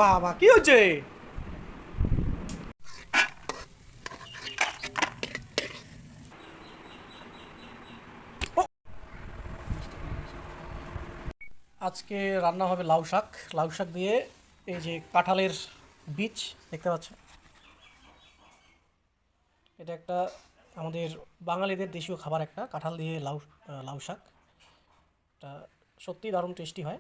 বাবা কি হচ্ছে? আজকে রান্না হবে লাউ শাক। লাউ শাক দিয়ে এই যে কাঁঠালের বীজ দেখতে পাচ্ছেন, এটা একটা আমাদের বাঙালিদের দেশীয় খাবার, একটা কাঁঠাল দিয়ে লাউ শাক। এটা সত্যিই দারুণ টেস্টি হয়।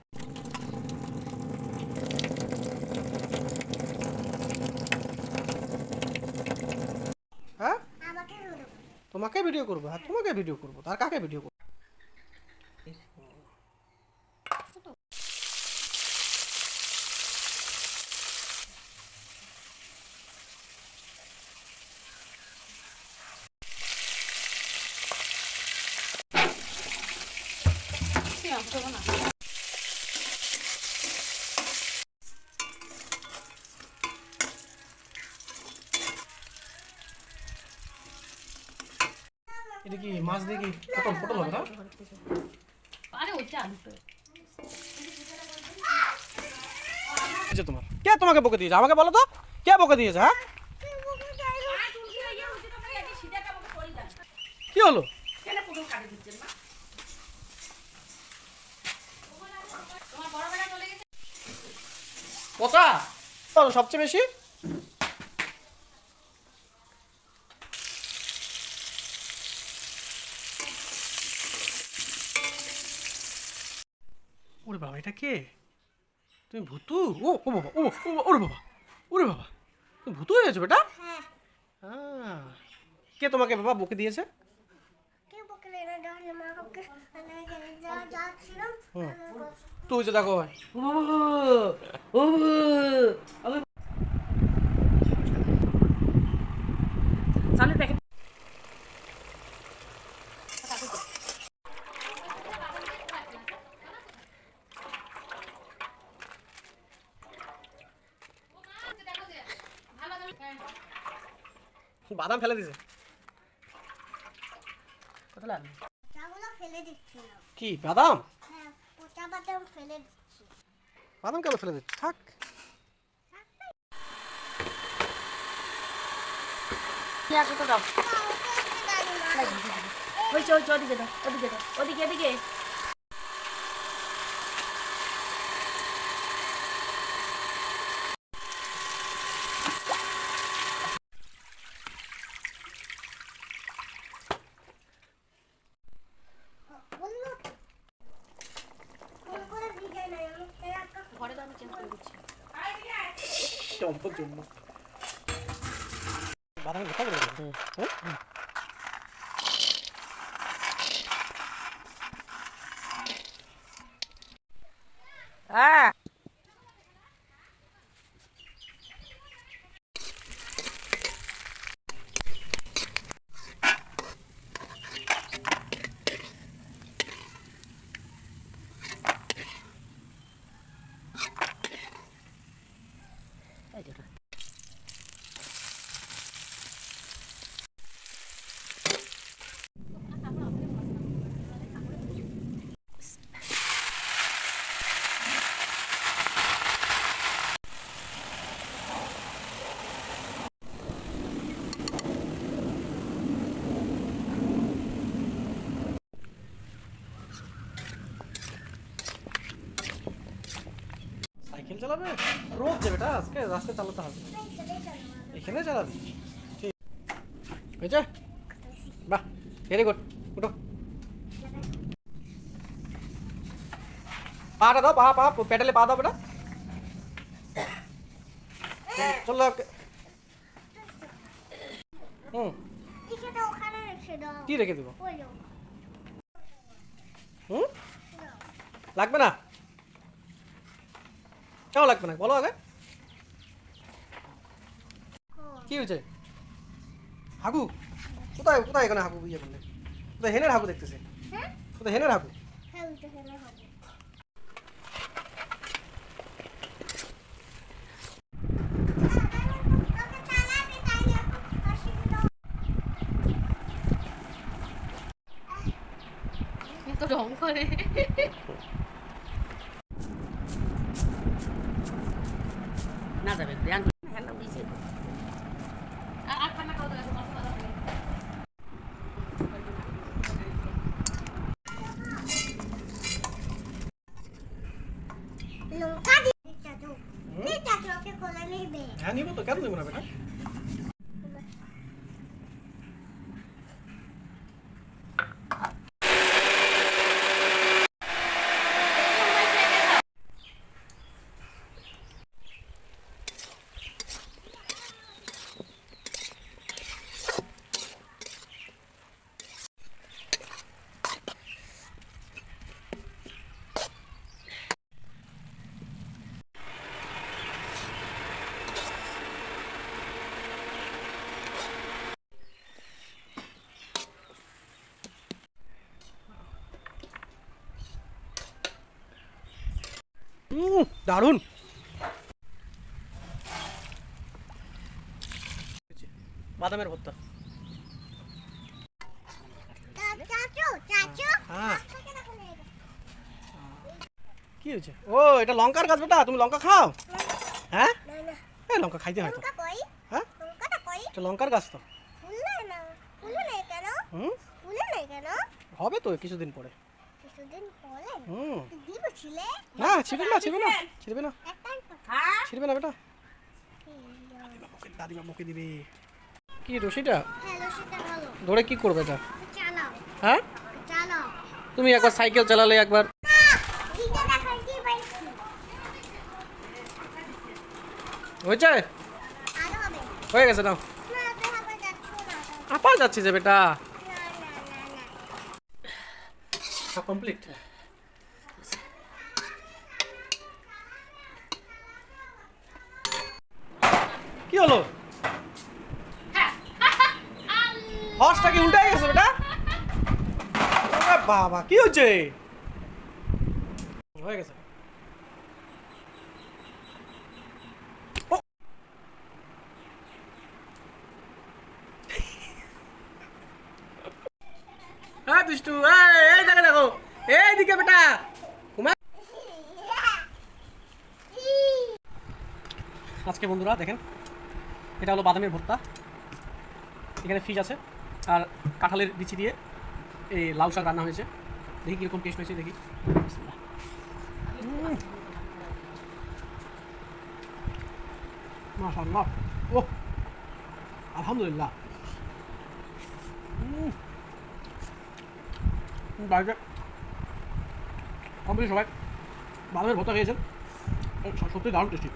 হ্যাঁ, তোমাকে ভিডিও করবো? হ্যাঁ, তোমাকে ভিডিও করবো, তার কাকে ভিডিও করবো? এটা কি মাছ দিয়ে কি পটল পটল হবে না? আরে ওটা আলু তো তোমার কে তোমাকে বকে দিয়েছে? আমাকে বলো তো, কে বকে দিয়েছে? হ্যাঁ, কি হলো? পচা বলো সবচেয়ে বেশি। ওরে বাবা, এটা কে? তুমি ভূতু? ও ও বাবা, ও ও ওরে বাবা, ওরে বাবা, তুমি ভূতু হয়ে গেছো বেটা? হ্যাঁ। কে তোমাকে বাবা বকে দিয়েছে? তুই যে দেখো ভাই, চালের প্যাকেট বাদাম ফেলে দিছে। কি বাদাম? বাদাম কেন ফেলে দিচ্ছ? থাক। তো দাও ওই ওদিকে দাও, ওদিকে দাও, ওদিকে এদিকে ঘরে তো আমি চেঞ্জ করে দিচ্ছি অল্পর জন্য বাদামে ভর্তা করে দেবো। হ্যাঁ, হ্যাঁ সাইকেল চালাবে? রোদ যে বেটা, আজকে রাস্তায় চালাতে হবে। এখানে চালাবি? ঠিক হয়েছে, বাহ, ভেরি গুড। উঠো, পাটা দাও, পা পা প্যাডেলে পা দাও বেটা। চলো। হুম, কি রেখে দেবো? হুম, লাগবে না? কেন লাগবে না বলো আগে? কি হয়েছে? হাগু কোথায়? কোথায় এখানে হাগু ইয়ে করলে? কোথায় হেনের হাগু দেখতেছে? কোথায় হেনের হাগু? তো রং করে যাবে ধ্যান হ্যান্ডাল দিয়েছে আর খানা খাওয়া দাওয়া মাছ খাওয়া দাওয়া লঙ্কা দিয়ে চাচু এই চাচুকে কোলে নেবে হ্যাঁ নিব তো, কেন দেবো না বেটা? দারুণ। বাদামের ভর্তা। চাচু চাচু হ্যাঁ কি হয়েছে? ও এটা লঙ্কার গাছ বেটা, তুমি লঙ্কা খাও? হ্যাঁ না না এই লঙ্কা খাইতে হয় তো। লঙ্কা কই হ্যাঁ লঙ্কাটা কই এটা লঙ্কার গাছ তো। ফুললে না ফুলে নাই কেন হুম ফুলে নাই কেন হবে তো কিছুদিন পরে। কিছুদিন পরে হুম দিব ছিলে না ছিড়বে না, ছিড়বে না, ছিড়বে না, একটাই হ্যাঁ ছিড়বে না বেটা। দাদিমা মুখে দিবে। কি রশিটা হ্যালো সেটা ভালো ধরে কি করবে এটা? চালাও হ্যাঁ চালাও তুমি একবার সাইকেল চালালে, একবার এইটা দেখো কি পাইছি হয়েছে, আরো হবে হয়ে গেছে নাও। না তো হবে যাচ্ছ না আপা যাচ্ছি যে বেটা। না না না সব কমপ্লিট। কি হলো? হর্সটা কি উল্টে গেছে বেটা? ওরে বাবা কি হচ্ছে? হয়ে গেছে। ও! হ্যাঁ দুষ্টু, এই দেখো দেখো, এইদিকে বেটা। ঘুমা। আজকে বন্ধুরা দেখেন, এটা হলো বাদামের ভর্তা, এখানে ফিশ আছে আর কাঁঠালের বিচি দিয়ে এই লাউ শাক রান্না হয়েছে। দেখি কীরকম টেস্ট হয়েছে, দেখি। মাশাআল্লাহ, ও আলহামদুলিল্লাহ। বাড়িতে কম বেশি সবাই বাদামের ভর্তা খেয়েছেন, সত্যি দারুণ টেস্টি।